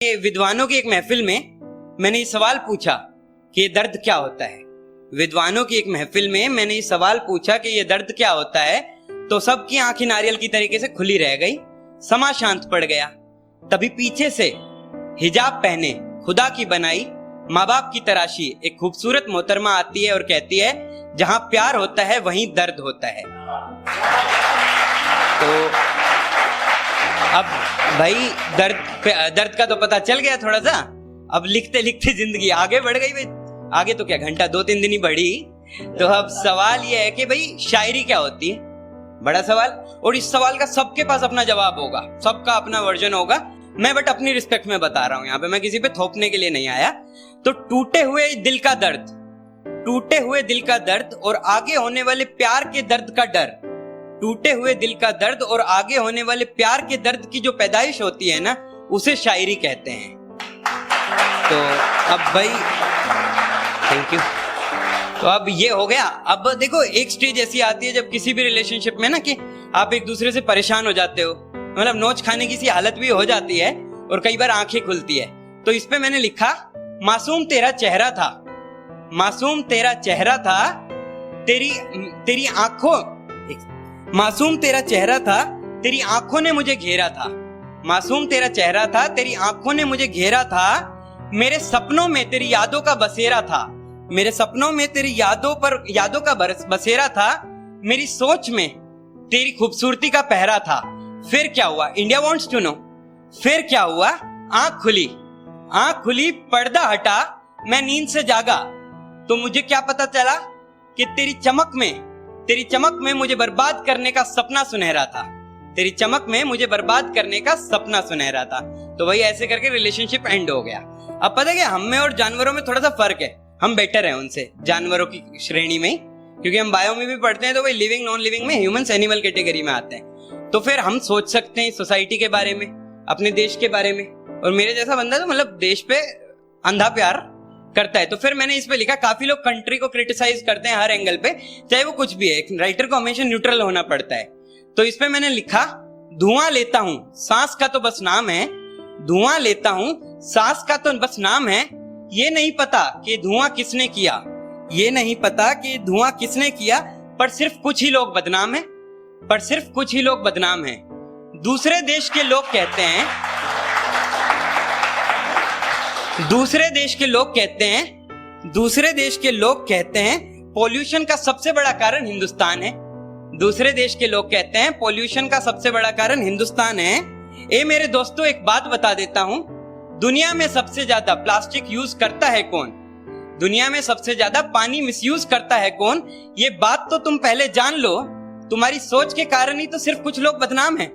विद्वानों की एक महफिल में मैंने ये सवाल पूछा कि ये दर्द क्या होता है। विद्वानों की एक महफिल में मैंने ये सवाल पूछा कि ये दर्द क्या होता है, तो सबकी आंखें नारियल की तरीके से खुली रह गई। समा शांत पड़ गया। तभी पीछे से हिजाब पहने खुदा की बनाई माँ बाप की तराशी एक खूबसूरत मोहतरमा आती है और कहती है, जहां प्यार होता है वहीं दर्द होता है। तो अब भाई दर्द का तो पता चल गया थोड़ा सा। अब लिखते लिखते जिंदगी आगे बढ़ गई भाई। आगे तो क्या, घंटा 2-3 दिन ही बढ़ी। तो अब सवाल यह है कि भाई शायरी क्या होती है, बड़ा सवाल। और इस सवाल का सबके पास अपना जवाब होगा, सबका अपना वर्जन होगा। मैं बट अपनी रिस्पेक्ट में बता रहा हूं, यहाँ पे मैं किसी पे थोपने के लिए नहीं आया। तो टूटे हुए दिल का दर्द, टूटे हुए दिल का दर्द और आगे होने वाले प्यार के दर्द का डर। टूटे हुए दिल का दर्द और आगे होने वाले प्यार के दर्द की जो पैदाइश होती है ना, उसे शायरी कहते हैं। तो अब भाई थैंक यू। तो अब ये हो गया। अब देखो एक स्टेज ऐसी आती है जब किसी भी रिलेशनशिप में ना कि आप एक दूसरे से परेशान हो जाते हो, मतलब नोच खाने की सी हालत भी हो जाती है और कई बार आंखें खुलती है। तो इस पे मैंने लिखा, मासूम तेरा चेहरा था, मासूम तेरा चेहरा था, तेरी आंखों, मासूम तेरा चेहरा था, तेरी आंखों ने मुझे घेरा था। मासूम तेरा चेहरा था, तेरी आंखों ने मुझे घेरा था। मेरे सपनों में तेरी यादों का बसेरा था, मेरे सपनों में तेरी यादों का बसेरा था। मेरी सोच में तेरी खूबसूरती का पहरा था। फिर क्या हुआ, इंडिया वांट्स टू नो। फिर क्या हुआ, आंख खुली, पर्दा हटा, मैं नींद से जागा तो मुझे क्या पता चला कि तेरी चमक में मुझे बर्बाद करने का सपना सुनहरा था। तेरी चमक में मुझे बर्बाद करने का सपना सुनहरा था। तो वही ऐसे करके रिलेशनशिप एंड हो गया। अब पता है क्या, हम में और जानवरों में थोड़ा सा फर्क है। हम बेटर हैं उनसे जानवरों की श्रेणी में, क्योंकि हम बायो में भी पढ़ते हैं। तो वही लिविंग नॉन लिविंग में ह्यूमंस एनिमल कैटेगरी में आते हैं। तो फिर हम सोच सकते हैं सोसाइटी के बारे में, अपने देश के बारे में। और मेरे जैसा बंदा तो मतलब देश पे अंधा प्यार करता है। तो फिर मैंने इस पे लिखा, काफी लोग कंट्री को क्रिटिसाइज करते हैं हर एंगल पे, चाहे वो कुछ भी है। एक राइटर को हमेशा न्यूट्रल होना पड़ता है। तो इस पे मैंने लिखा, धुआं लेता हूं सांस का तो बस नाम है, धुआं लेता हूं सांस का तो बस नाम है। ये नहीं पता कि धुआं किसने किया, ये नहीं पता कि धुआं किसने किया, पर सिर्फ कुछ ही लोग बदनाम है, पर सिर्फ कुछ ही लोग बदनाम है। दूसरे देश के लोग कहते हैं, दूसरे देश के लोग कहते हैं पॉल्यूशन का सबसे बड़ा कारण हिंदुस्तान है। दूसरे देश के लोग कहते हैं पॉल्यूशन का सबसे बड़ा कारण हिंदुस्तान है। ए मेरे दोस्तों, एक बात बता देता हूं, दुनिया में सबसे ज्यादा प्लास्टिक यूज करता है कौन, दुनिया में सबसे ज्यादा पानी मिसयूज करता है कौन। ये बात तो तुम पहले जान लो, तुम्हारी सोच के कारण ही तो सिर्फ कुछ लोग बदनाम हैं,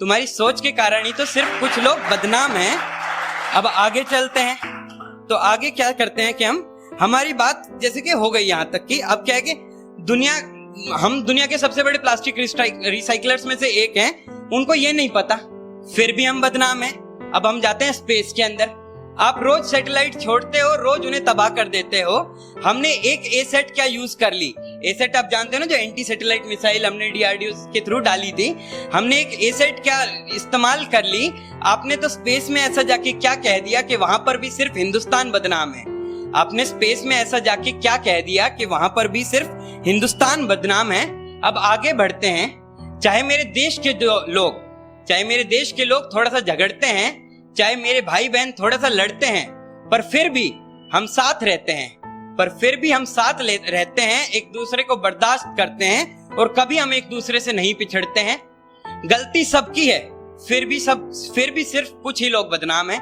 तुम्हारी सोच के कारण ही तो सिर्फ कुछ लोग बदनाम हैं। अब आगे चलते हैं। तो आगे क्या करते हैं कि हमारी बात जैसे कि हो गई यहां तक कि अब क्या है कि हम दुनिया के सबसे बड़े प्लास्टिक रिसाइकलर्स में से एक हैं, उनको ये नहीं पता, फिर भी हम बदनाम हैं। अब हम जाते हैं स्पेस के अंदर। आप रोज सैटेलाइट छोड़ते हो, रोज उन्हें तबाह कर देते हो। हमने एक एसेट क्या यूज कर ली, एसेट आप जानते हो ना, जो एंटी सैटेलाइट मिसाइल हमने डीआरडीओ के थ्रू डाली थी। हमने एक एसेट क्या इस्तेमाल कर ली। आपने तो स्पेस में ऐसा जाके क्या कह दिया कि वहां पर भी सिर्फ हिंदुस्तान बदनाम है। आपने स्पेस में ऐसा जाके क्या कह दिया कि वहां पर भी सिर्फ हिंदुस्तान बदनाम है। अब आगे बढ़ते हैं। चाहे मेरे देश के लोग थोड़ा सा झगड़ते हैं, चाहे मेरे भाई बहन थोड़ा सा लड़ते हैं, पर फिर भी हम साथ रहते हैं, एक दूसरे को बर्दाश्त करते हैं और कभी हम एक दूसरे से नहीं पिछड़ते हैं। गलती सबकी है, फिर भी सिर्फ कुछ ही लोग बदनाम हैं।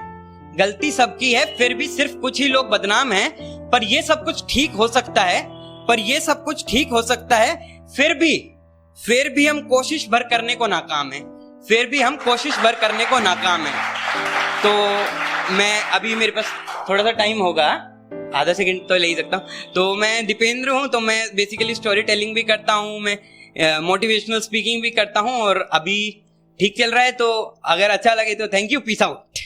गलती सबकी है, फिर भी सिर्फ कुछ ही लोग बदनाम हैं। पर ये सब कुछ ठीक हो सकता है, फिर भी हम कोशिश भर करने को नाकाम हैं। तो मैं अभी, मेरे पास थोड़ा सा टाइम होगा, आधा सेकंड तो ले ही सकता हूँ। तो मैं दीपेंद्र हूँ। तो मैं बेसिकली स्टोरी टेलिंग भी करता हूँ, मैं मोटिवेशनल स्पीकिंग भी करता हूँ, और अभी ठीक चल रहा है। तो अगर अच्छा लगे तो थैंक यू, पीस आउट।